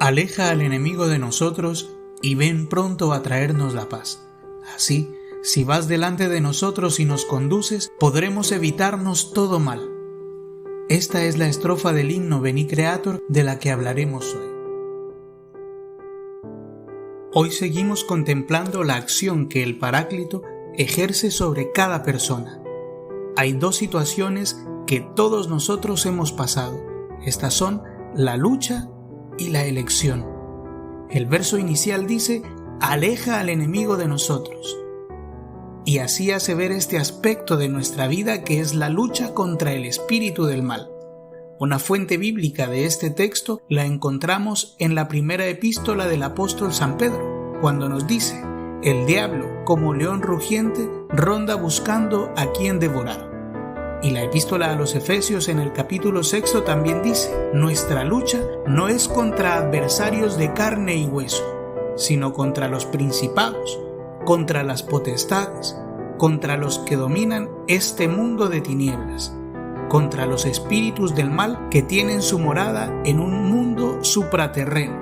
aleja al enemigo de nosotros y ven pronto a traernos la paz. Así, si vas delante de nosotros y nos conduces, podremos evitarnos todo mal. Esta es la estrofa del himno Veni Creator de la que hablaremos hoy. Hoy seguimos contemplando la acción que el Paráclito ejerce sobre cada persona. Hay dos situaciones que todos nosotros hemos pasado. Estas son la lucha y la elección. El verso inicial dice: aleja al enemigo de nosotros. Y así hace ver este aspecto de nuestra vida que es la lucha contra el espíritu del mal. Una fuente bíblica de este texto la encontramos en la primera epístola del apóstol San Pedro, cuando nos dice: el diablo, como león rugiente, ronda buscando a quien devorar. Y la epístola a los Efesios en el capítulo 6 también dice: nuestra lucha no es contra adversarios de carne y hueso, sino contra los principados, contra las potestades, contra los que dominan este mundo de tinieblas, contra los espíritus del mal que tienen su morada en un mundo supraterreno.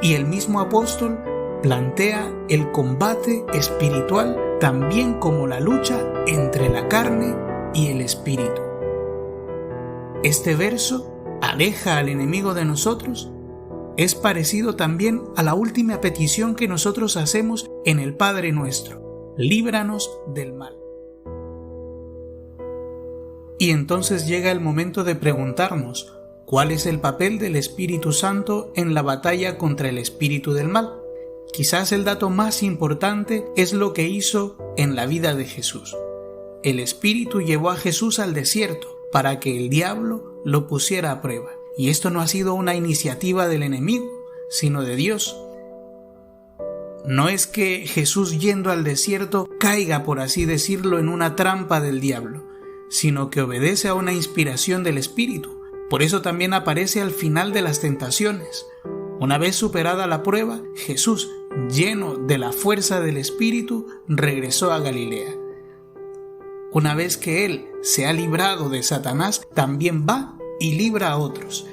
Y el mismo apóstol plantea el combate espiritual también como la lucha entre la carne y el espíritu. Este verso, aleja al enemigo de nosotros, es parecido también a la última petición que nosotros hacemos en el Padre Nuestro: líbranos del mal. Y entonces llega el momento de preguntarnos: ¿cuál es el papel del Espíritu Santo en la batalla contra el espíritu del mal? Quizás el dato más importante es lo que hizo en la vida de Jesús. El Espíritu llevó a Jesús al desierto para que el diablo lo pusiera a prueba. Y esto no ha sido una iniciativa del enemigo, sino de Dios. No es que Jesús, yendo al desierto, caiga, por así decirlo, en una trampa del diablo, sino que obedece a una inspiración del Espíritu. Por eso también aparece al final de las tentaciones. Una vez superada la prueba, Jesús, lleno de la fuerza del Espíritu, regresó a Galilea. Una vez que Él se ha librado de Satanás, también va y libra a otros.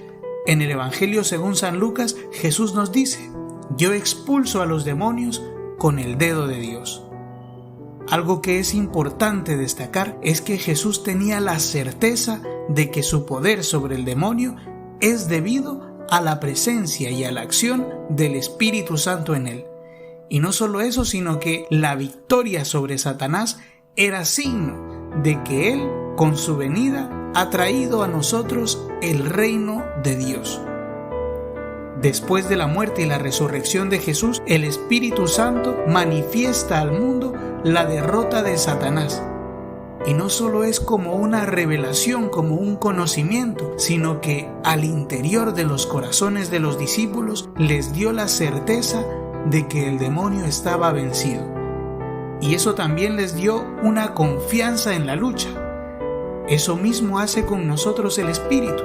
En el Evangelio según San Lucas, Jesús nos dice: yo expulso a los demonios con el dedo de Dios. Algo que es importante destacar es que Jesús tenía la certeza de que su poder sobre el demonio es debido a la presencia y a la acción del Espíritu Santo en él. Y no solo eso, sino que la victoria sobre Satanás era signo de que Él, con su venida, ha traído a nosotros el reino de Dios. Después de la muerte y la resurrección de Jesús, el Espíritu Santo manifiesta al mundo la derrota de Satanás. Y no solo es como una revelación, como un conocimiento, sino que al interior de los corazones de los discípulos les dio la certeza de que el demonio estaba vencido. Y eso también les dio una confianza en la lucha. Eso mismo hace con nosotros el Espíritu,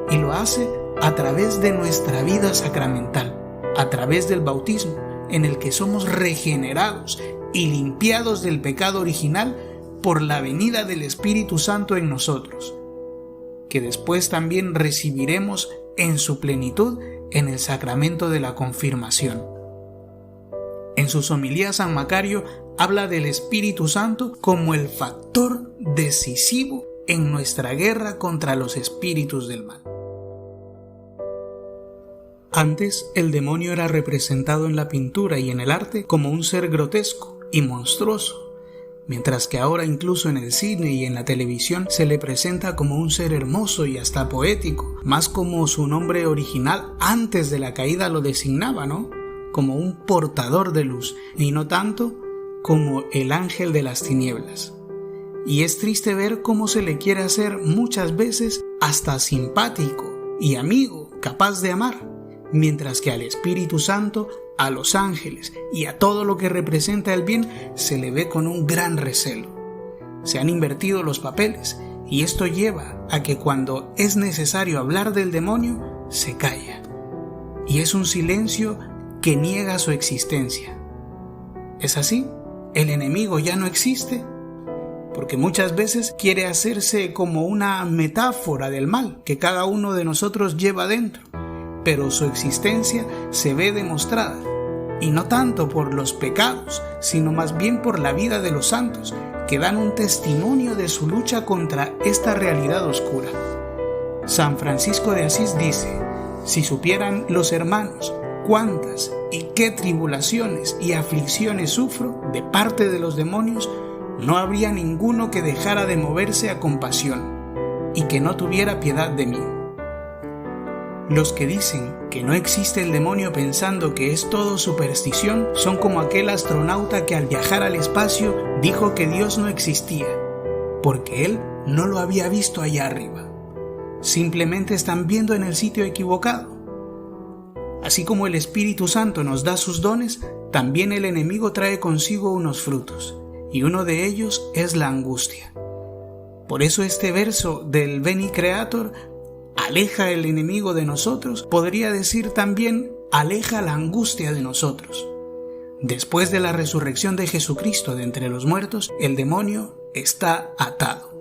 y lo hace a través de nuestra vida sacramental, a través del bautismo, en el que somos regenerados y limpiados del pecado original por la venida del Espíritu Santo en nosotros, que después también recibiremos en su plenitud en el sacramento de la confirmación. En sus homilías San Macario habla del Espíritu Santo como el factor decisivo en nuestra guerra contra los espíritus del mal. Antes, el demonio era representado en la pintura y en el arte como un ser grotesco y monstruoso, mientras que ahora incluso en el cine y en la televisión se le presenta como un ser hermoso y hasta poético, más como su nombre original antes de la caída lo designaba, ¿no? Como un portador de luz, y no tanto como el ángel de las tinieblas. Y es triste ver cómo se le quiere hacer muchas veces hasta simpático y amigo, capaz de amar, mientras que al Espíritu Santo, a los ángeles y a todo lo que representa el bien se le ve con un gran recelo. Se han invertido los papeles, y esto lleva a que cuando es necesario hablar del demonio, se calla. Y es un silencio que niega su existencia. ¿Es así? ¿El enemigo ya no existe? Porque muchas veces quiere hacerse como una metáfora del mal que cada uno de nosotros lleva dentro. pero su existencia se ve demostrada, y no tanto por los pecados, sino más bien por la vida de los santos, que dan un testimonio de su lucha contra esta realidad oscura. San Francisco de Asís dice: si supieran los hermanos cuántas y qué tribulaciones y aflicciones sufro de parte de los demonios, no habría ninguno que dejara de moverse a compasión y que no tuviera piedad de mí. Los que dicen que no existe el demonio pensando que es todo superstición son como aquel astronauta que al viajar al espacio dijo que Dios no existía, porque él no lo había visto allá arriba. Simplemente están viendo en el sitio equivocado. Así como el Espíritu Santo nos da sus dones, también el enemigo trae consigo unos frutos, y uno de ellos es la angustia. Por eso este verso del Veni Creator aleja el enemigo de nosotros, podría decir también aleja la angustia de nosotros. Después de la resurrección de Jesucristo de entre los muertos, el demonio está atado,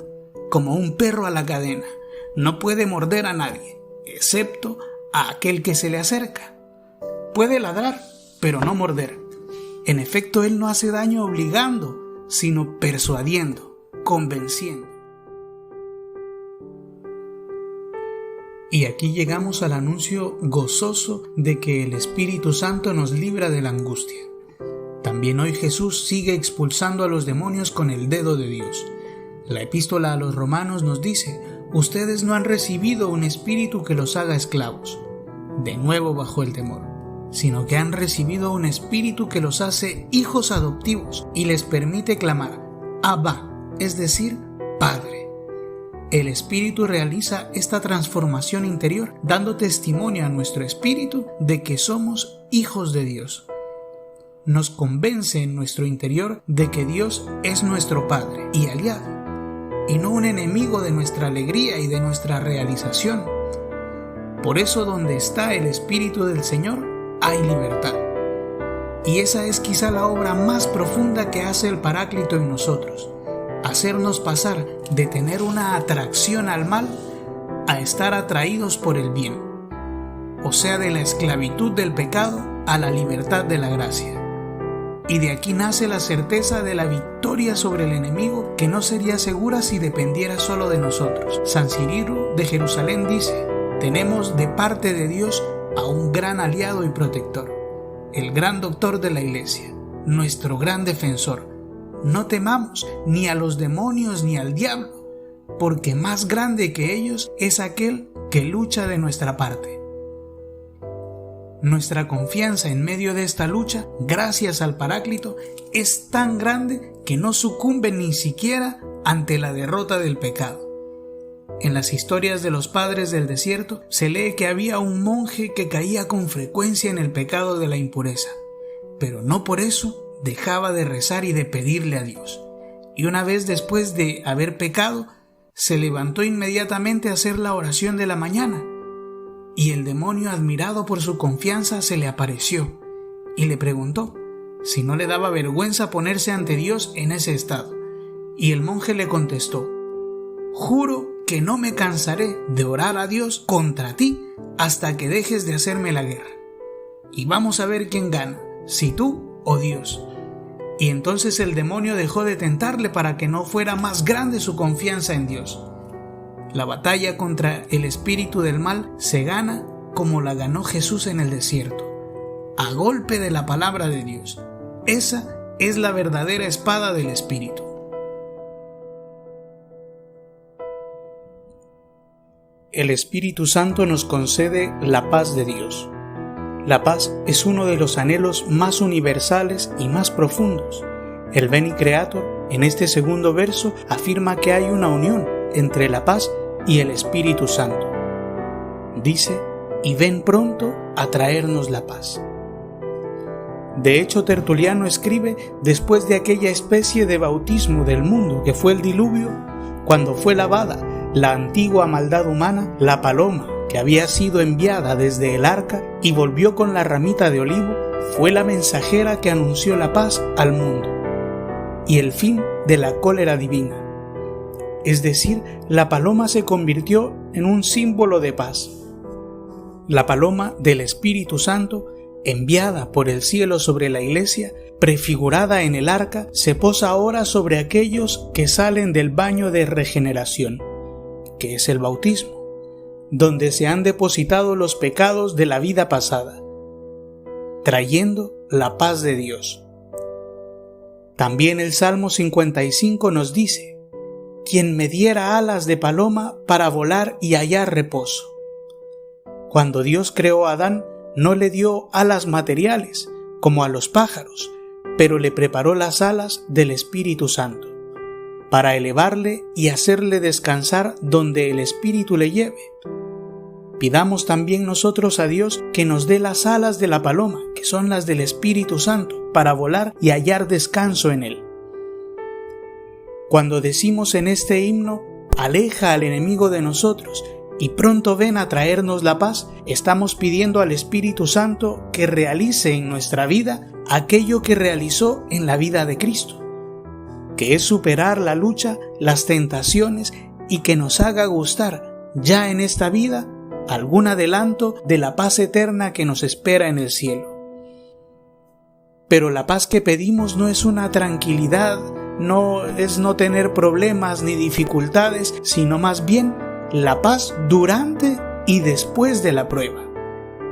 como un perro a la cadena. No puede morder a nadie, excepto a aquel que se le acerca. Puede ladrar, pero no morder. En efecto, él no hace daño obligando, sino persuadiendo, convenciendo. Y aquí llegamos al anuncio gozoso de que el Espíritu Santo nos libra de la angustia. También hoy Jesús sigue expulsando a los demonios con el dedo de Dios. La epístola a los Romanos nos dice: ustedes no han recibido un espíritu que los haga esclavos, de nuevo bajo el temor, sino que han recibido un espíritu que los hace hijos adoptivos y les permite clamar Abba, es decir, Padre. El Espíritu realiza esta transformación interior, dando testimonio a nuestro espíritu de que somos hijos de Dios. Nos convence en nuestro interior de que Dios es nuestro Padre y aliado, y no un enemigo de nuestra alegría y de nuestra realización. Por eso, donde está el Espíritu del Señor, hay libertad. Y esa es quizá la obra más profunda que hace el Paráclito en nosotros: hacernos pasar de tener una atracción al mal a estar atraídos por el bien, o sea, de la esclavitud del pecado a la libertad de la gracia. Y de aquí nace la certeza de la victoria sobre el enemigo, que no sería segura si dependiera solo de nosotros. San Cirilo de Jerusalén dice: tenemos de parte de Dios a un gran aliado y protector, el gran doctor de la Iglesia, nuestro gran defensor. No temamos ni a los demonios ni al diablo, porque más grande que ellos es aquel que lucha de nuestra parte. Nuestra confianza en medio de esta lucha, gracias al Paráclito, es tan grande que no sucumbe ni siquiera ante la derrota del pecado. En las historias de los padres del desierto se lee que había un monje que caía con frecuencia en el pecado de la impureza, pero no por eso dejaba de rezar y de pedirle a Dios. Y una vez después de haber pecado, se levantó inmediatamente a hacer la oración de la mañana. Y el demonio, admirado por su confianza, se le apareció y le preguntó si no le daba vergüenza ponerse ante Dios en ese estado. Y el monje le contestó: juro que no me cansaré de orar a Dios contra ti hasta que dejes de hacerme la guerra. Y vamos a ver quién gana, si tú o Dios. Y entonces el demonio dejó de tentarle para que no fuera más grande su confianza en Dios. La batalla contra el espíritu del mal se gana como la ganó Jesús en el desierto, a golpe de la palabra de Dios. Esa es la verdadera espada del Espíritu. El Espíritu Santo nos concede la paz de Dios. La paz es uno de los anhelos más universales y más profundos. El Veni Creator, en este segundo verso, afirma que hay una unión entre la paz y el Espíritu Santo. Dice: y ven pronto a traernos la paz. De hecho, Tertuliano escribe después de aquella especie de bautismo del mundo que fue el diluvio, cuando fue lavada la antigua maldad humana, la paloma que había sido enviada desde el arca y volvió con la ramita de olivo, fue la mensajera que anunció la paz al mundo y el fin de la cólera divina. Es decir, la paloma se convirtió en un símbolo de paz. La paloma del Espíritu Santo, enviada por el cielo sobre la Iglesia, prefigurada en el arca, se posa ahora sobre aquellos que salen del baño de regeneración, que es el bautismo, donde se han depositado los pecados de la vida pasada, trayendo la paz de Dios. También el Salmo 55 nos dice: «Quien me diera alas de paloma para volar y hallar reposo». Cuando Dios creó a Adán, no le dio alas materiales, como a los pájaros, pero le preparó las alas del Espíritu Santo, para elevarle y hacerle descansar donde el Espíritu le lleve. Pidamos también nosotros a Dios que nos dé las alas de la paloma, que son las del Espíritu Santo, para volar y hallar descanso en Él. Cuando decimos en este himno, aleja al enemigo de nosotros y pronto ven a traernos la paz, estamos pidiendo al Espíritu Santo que realice en nuestra vida aquello que realizó en la vida de Cristo, que es superar la lucha, las tentaciones y que nos haga gustar ya en esta vida algún adelanto de la paz eterna que nos espera en el cielo. Pero la paz que pedimos no es una tranquilidad, no es no tener problemas ni dificultades, sino más bien la paz durante y después de la prueba.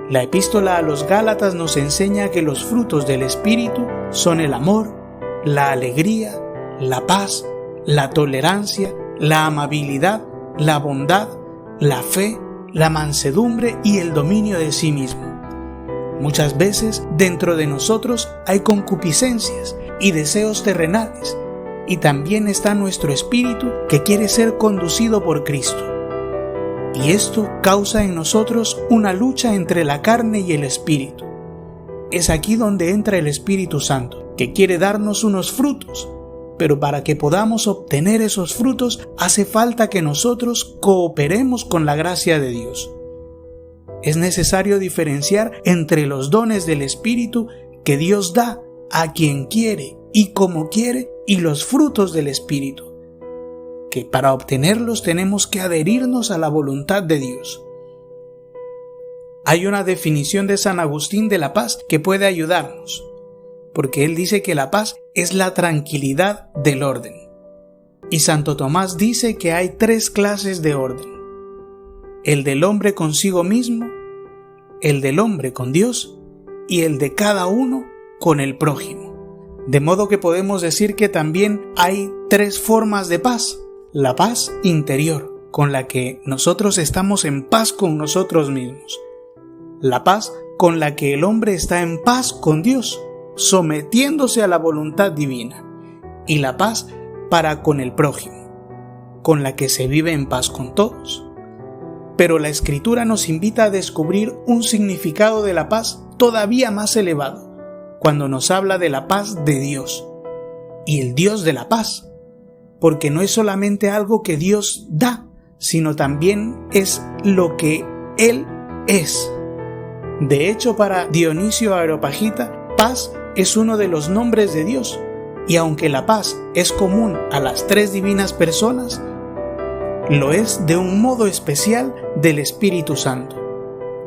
La epístola a los Gálatas nos enseña que los frutos del Espíritu son el amor, la alegría, la paz, la tolerancia, la amabilidad, la bondad, la fe, la mansedumbre y el dominio de sí mismo. Muchas veces dentro de nosotros hay concupiscencias y deseos terrenales, y también está nuestro espíritu que quiere ser conducido por Cristo. Y esto causa en nosotros una lucha entre la carne y el espíritu. Es aquí donde entra el Espíritu Santo, que quiere darnos unos frutos, pero para que podamos obtener esos frutos hace falta que nosotros cooperemos con la gracia de Dios. Es necesario diferenciar entre los dones del Espíritu que Dios da a quien quiere y como quiere y los frutos del Espíritu, que para obtenerlos tenemos que adherirnos a la voluntad de Dios. Hay una definición de San Agustín de la paz que puede ayudarnos, porque él dice que la paz es la tranquilidad del orden. Y Santo Tomás dice que hay 3 clases de orden: el del hombre consigo mismo, el del hombre con Dios y el de cada uno con el prójimo. De modo que podemos decir que también hay 3 formas de paz: la paz interior, con la que nosotros estamos en paz con nosotros mismos; la paz con la que el hombre está en paz con Dios, sometiéndose a la voluntad divina; y la paz para con el prójimo, con la que se vive en paz con todos. Pero la Escritura nos invita a descubrir un significado de la paz todavía más elevado, cuando nos habla de la paz de Dios, y el Dios de la paz, porque no es solamente algo que Dios da, sino también es lo que Él es. De hecho, para Dionisio Areopagita, paz es uno de los nombres de Dios, y aunque la paz es común a las 3 divinas personas, lo es de un modo especial del Espíritu Santo,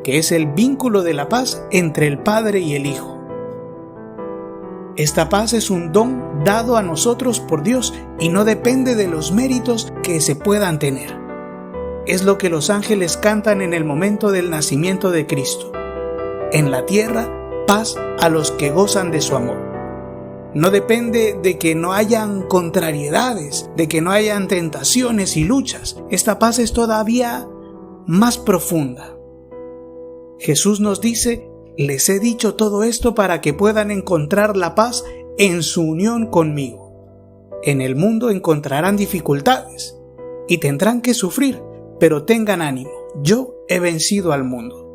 que es el vínculo de la paz entre el Padre y el Hijo. Esta paz es un don dado a nosotros por Dios y no depende de los méritos que se puedan tener. Es lo que los ángeles cantan en el momento del nacimiento de Cristo. En la tierra, paz a los que gozan de su amor. No depende de que no hayan contrariedades, de que no hayan tentaciones y luchas. Esta paz es todavía más profunda. Jesús nos dice: les he dicho todo esto para que puedan encontrar la paz en su unión conmigo. En el mundo encontrarán dificultades y tendrán que sufrir, pero tengan ánimo, yo he vencido al mundo.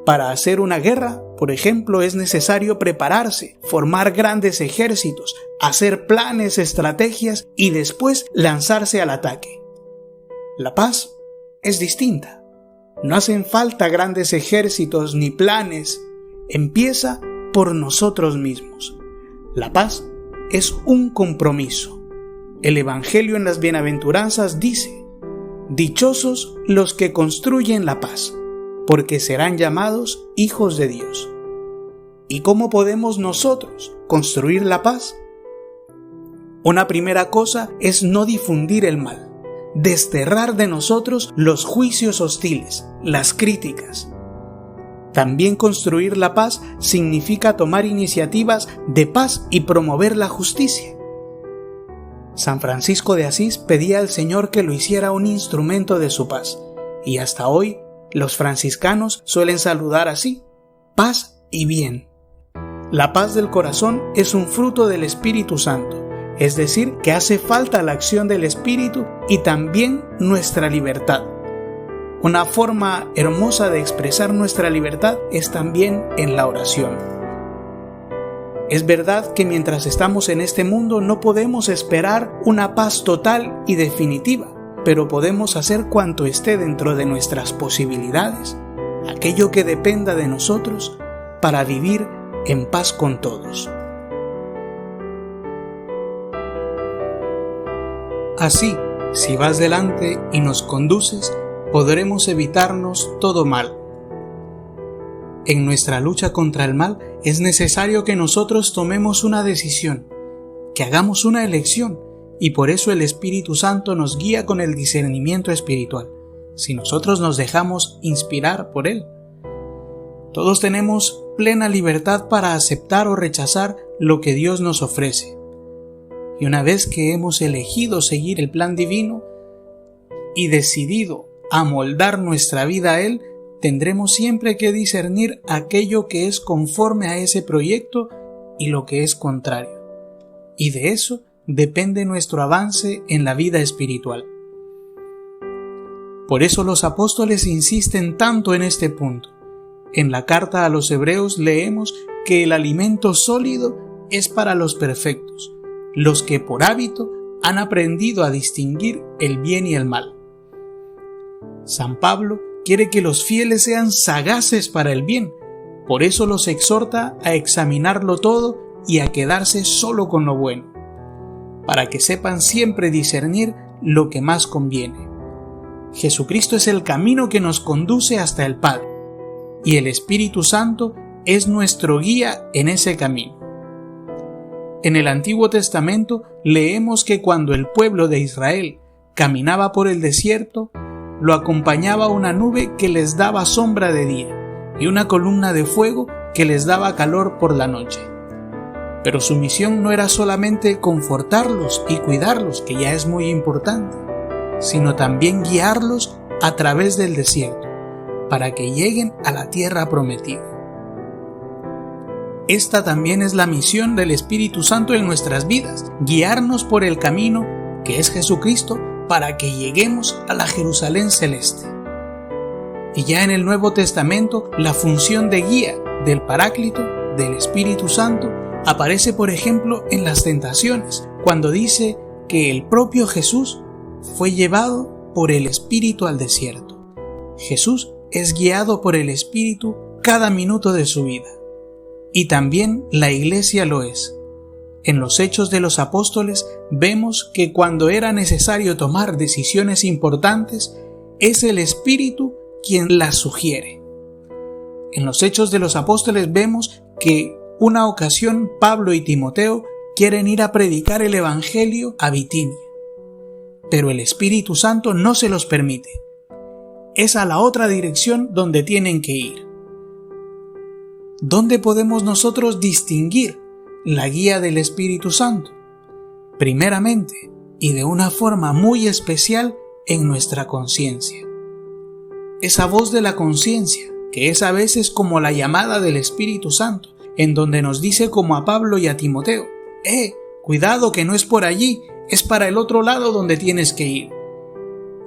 Para hacer una guerra, por ejemplo, es necesario prepararse, formar grandes ejércitos, hacer planes, estrategias y después lanzarse al ataque. La paz es distinta. No hacen falta grandes ejércitos ni planes. Empieza por nosotros mismos. La paz es un compromiso. El Evangelio en las Bienaventuranzas dice: dichosos los que construyen la paz, porque serán llamados hijos de Dios. ¿Y cómo podemos nosotros construir la paz? Una primera cosa es no difundir el mal, desterrar de nosotros los juicios hostiles, las críticas. También construir la paz significa tomar iniciativas de paz y promover la justicia. San Francisco de Asís pedía al Señor que lo hiciera un instrumento de su paz, y hasta hoy los franciscanos suelen saludar así: paz y bien. La paz del corazón es un fruto del Espíritu Santo, es decir, que hace falta la acción del Espíritu y también nuestra libertad. Una forma hermosa de expresar nuestra libertad es también en la oración. Es verdad que mientras estamos en este mundo no podemos esperar una paz total y definitiva, pero podemos hacer cuanto esté dentro de nuestras posibilidades, aquello que dependa de nosotros, para vivir en paz con todos. Así, si vas delante y nos conduces, podremos evitarnos todo mal. En nuestra lucha contra el mal es necesario que nosotros tomemos una decisión, que hagamos una elección, y por eso el Espíritu Santo nos guía con el discernimiento espiritual, si nosotros nos dejamos inspirar por Él. Todos tenemos plena libertad para aceptar o rechazar lo que Dios nos ofrece. Y una vez que hemos elegido seguir el plan divino y decidido amoldar nuestra vida a Él, tendremos siempre que discernir aquello que es conforme a ese proyecto y lo que es contrario. Y de eso depende nuestro avance en la vida espiritual. Por eso los apóstoles insisten tanto en este punto. En la carta a los Hebreos leemos que el alimento sólido es para los perfectos, los que por hábito han aprendido a distinguir el bien y el mal. San Pablo quiere que los fieles sean sagaces para el bien, por eso los exhorta a examinarlo todo y a quedarse solo con lo bueno, para que sepan siempre discernir lo que más conviene. Jesucristo es el camino que nos conduce hasta el Padre, y el Espíritu Santo es nuestro guía en ese camino. En el Antiguo Testamento leemos que cuando el pueblo de Israel caminaba por el desierto, lo acompañaba una nube que les daba sombra de día y una columna de fuego que les daba calor por la noche. Pero su misión no era solamente confortarlos y cuidarlos, que ya es muy importante, sino también guiarlos a través del desierto, para que lleguen a la tierra prometida. Esta también es la misión del Espíritu Santo en nuestras vidas, guiarnos por el camino que es Jesucristo para que lleguemos a la Jerusalén celeste. Y ya en el Nuevo Testamento, la función de guía del Paráclito, del Espíritu Santo, aparece por ejemplo en las tentaciones, cuando dice que el propio Jesús fue llevado por el Espíritu al desierto. Jesús es guiado por el Espíritu cada minuto de su vida. Y también la Iglesia lo es. En los Hechos de los Apóstoles vemos que cuando era necesario tomar decisiones importantes, es el Espíritu quien las sugiere. En los Hechos de los Apóstoles vemos que una ocasión Pablo y Timoteo quieren ir a predicar el Evangelio a Bitinia, pero el Espíritu Santo no se los permite. Es a la otra dirección donde tienen que ir. ¿Dónde podemos nosotros distinguir la guía del Espíritu Santo? Primeramente, y de una forma muy especial, en nuestra conciencia. Esa voz de la conciencia, que es a veces como la llamada del Espíritu Santo, en donde nos dice como a Pablo y a Timoteo: cuidado que no es por allí, es para el otro lado donde tienes que ir.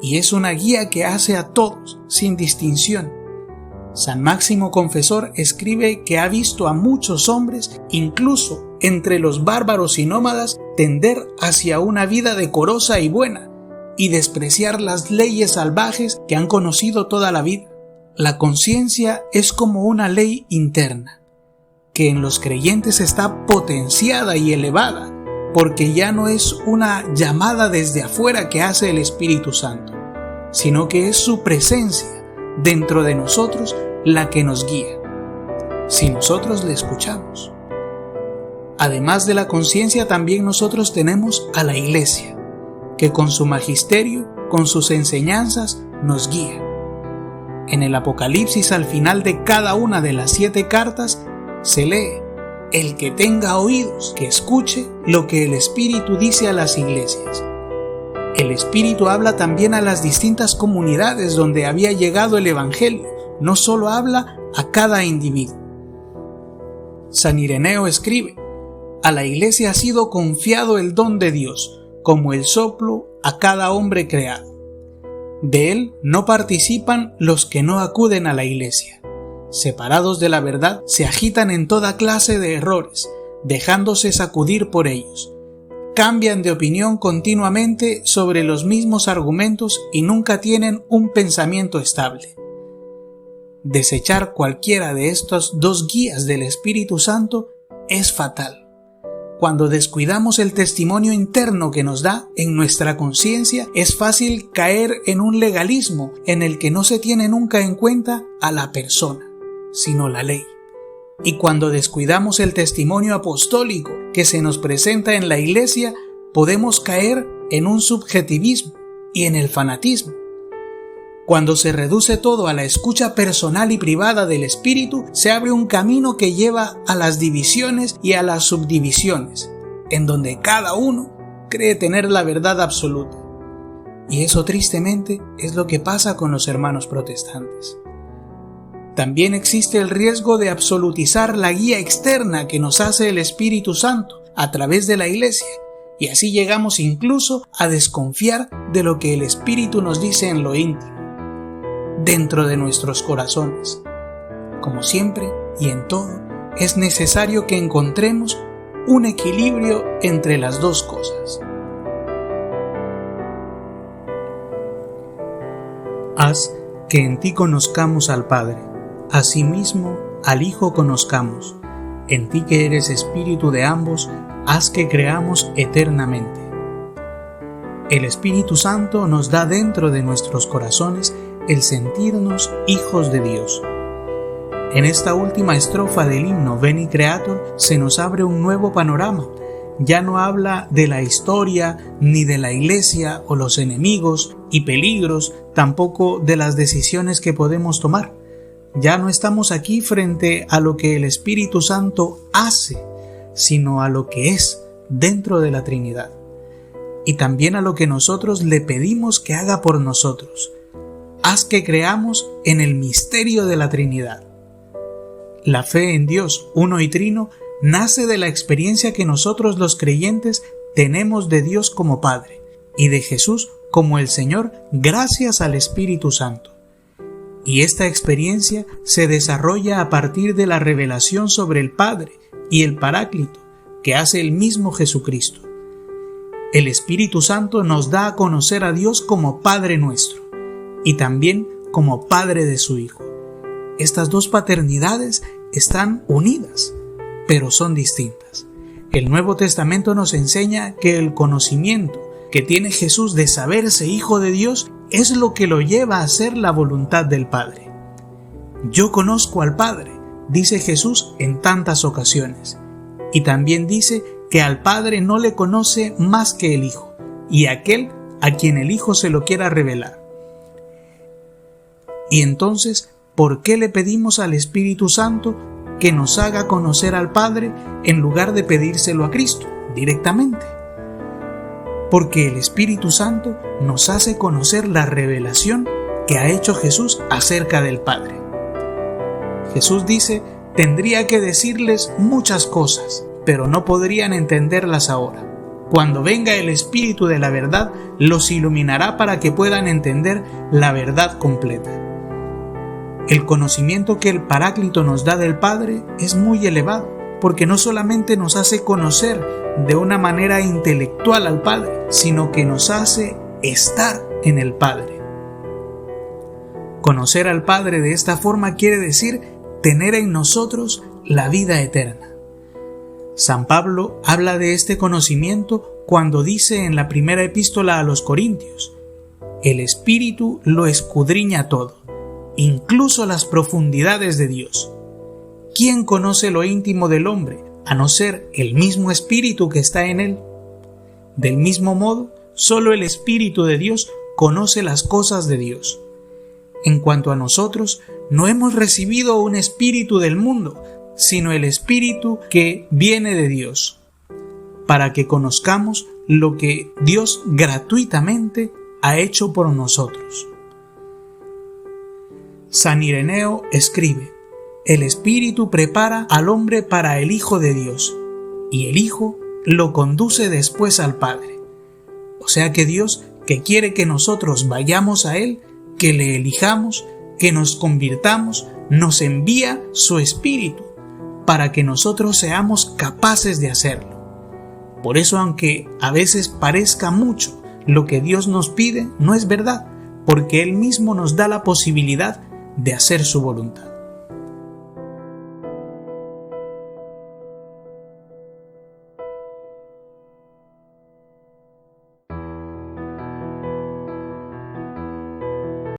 Y es una guía que hace a todos, sin distinción. San Máximo Confesor escribe que ha visto a muchos hombres, incluso entre los bárbaros y nómadas, tender hacia una vida decorosa y buena, y despreciar las leyes salvajes que han conocido toda la vida. La conciencia es como una ley interna, que en los creyentes está potenciada y elevada, porque ya no es una llamada desde afuera que hace el Espíritu Santo, sino que es su presencia, dentro de nosotros la que nos guía, si nosotros le escuchamos. Además de la conciencia, también nosotros tenemos a la Iglesia, que con su magisterio, con sus enseñanzas, nos guía. En el Apocalipsis, al final de cada una de las 7 cartas, se lee: el que tenga oídos, que escuche lo que el Espíritu dice a las iglesias. El Espíritu habla también a las distintas comunidades donde había llegado el Evangelio, no solo habla a cada individuo. San Ireneo escribe: a la Iglesia ha sido confiado el don de Dios, como el soplo a cada hombre creado. De él no participan los que no acuden a la Iglesia. Separados de la verdad, se agitan en toda clase de errores, dejándose sacudir por ellos. Cambian de opinión continuamente sobre los mismos argumentos y nunca tienen un pensamiento estable. Desechar cualquiera de estos 2 guías del Espíritu Santo es fatal. Cuando descuidamos el testimonio interno que nos da en nuestra conciencia, es fácil caer en un legalismo en el que no se tiene nunca en cuenta a la persona, sino la ley. Y cuando descuidamos el testimonio apostólico que se nos presenta en la Iglesia, podemos caer en un subjetivismo y en el fanatismo. Cuando se reduce todo a la escucha personal y privada del Espíritu, se abre un camino que lleva a las divisiones y a las subdivisiones, en donde cada uno cree tener la verdad absoluta. Y eso tristemente es lo que pasa con los hermanos protestantes. También existe el riesgo de absolutizar la guía externa que nos hace el Espíritu Santo a través de la Iglesia, y así llegamos incluso a desconfiar de lo que el Espíritu nos dice en lo íntimo, dentro de nuestros corazones. Como siempre y en todo, es necesario que encontremos un equilibrio entre las 2 cosas. Haz que en ti conozcamos al Padre, asimismo al Hijo conozcamos. En ti que eres Espíritu de ambos, haz que creamos eternamente. El Espíritu Santo nos da dentro de nuestros corazones el sentirnos hijos de Dios. En esta última estrofa del himno Veni Creator se nos abre un nuevo panorama. Ya no habla de la historia, ni de la Iglesia o los enemigos y peligros, tampoco de las decisiones que podemos tomar. Ya no estamos aquí frente a lo que el Espíritu Santo hace, sino a lo que es dentro de la Trinidad. Y también a lo que nosotros le pedimos que haga por nosotros. Haz que creamos en el misterio de la Trinidad. La fe en Dios uno y trino nace de la experiencia que nosotros los creyentes tenemos de Dios como Padre y de Jesús como el Señor gracias al Espíritu Santo. Y esta experiencia se desarrolla a partir de la revelación sobre el Padre y el Paráclito que hace el mismo Jesucristo. El Espíritu Santo nos da a conocer a Dios como Padre nuestro y también como Padre de su Hijo. Estas 2 paternidades están unidas, pero son distintas. El Nuevo Testamento nos enseña que el conocimiento que tiene Jesús de saberse Hijo de Dios es lo que lo lleva a hacer la voluntad del Padre. Yo conozco al Padre, dice Jesús en tantas ocasiones, y también dice que al Padre no le conoce más que el Hijo, y aquel a quien el Hijo se lo quiera revelar. Y entonces, ¿por qué le pedimos al Espíritu Santo que nos haga conocer al Padre en lugar de pedírselo a Cristo directamente? Porque el Espíritu Santo nos hace conocer la revelación que ha hecho Jesús acerca del Padre. Jesús dice: tendría que decirles muchas cosas, pero no podrían entenderlas ahora. Cuando venga el Espíritu de la verdad, los iluminará para que puedan entender la verdad completa. El conocimiento que el Paráclito nos da del Padre es muy elevado, porque no solamente nos hace conocer de una manera intelectual al Padre, sino que nos hace estar en el Padre. Conocer al Padre de esta forma quiere decir tener en nosotros la vida eterna. San Pablo habla de este conocimiento cuando dice en la primera epístola a los Corintios: el Espíritu lo escudriña todo, incluso las profundidades de Dios. ¿Quién conoce lo íntimo del hombre, a no ser el mismo Espíritu que está en él? Del mismo modo, solo el Espíritu de Dios conoce las cosas de Dios. En cuanto a nosotros, no hemos recibido un espíritu del mundo, sino el Espíritu que viene de Dios, para que conozcamos lo que Dios gratuitamente ha hecho por nosotros. San Ireneo escribe: el Espíritu prepara al hombre para el Hijo de Dios, y el Hijo lo conduce después al Padre. O sea que Dios, que quiere que nosotros vayamos a Él, que le elijamos, que nos convirtamos, nos envía su Espíritu, para que nosotros seamos capaces de hacerlo. Por eso, aunque a veces parezca mucho lo que Dios nos pide, no es verdad, porque Él mismo nos da la posibilidad de hacer su voluntad.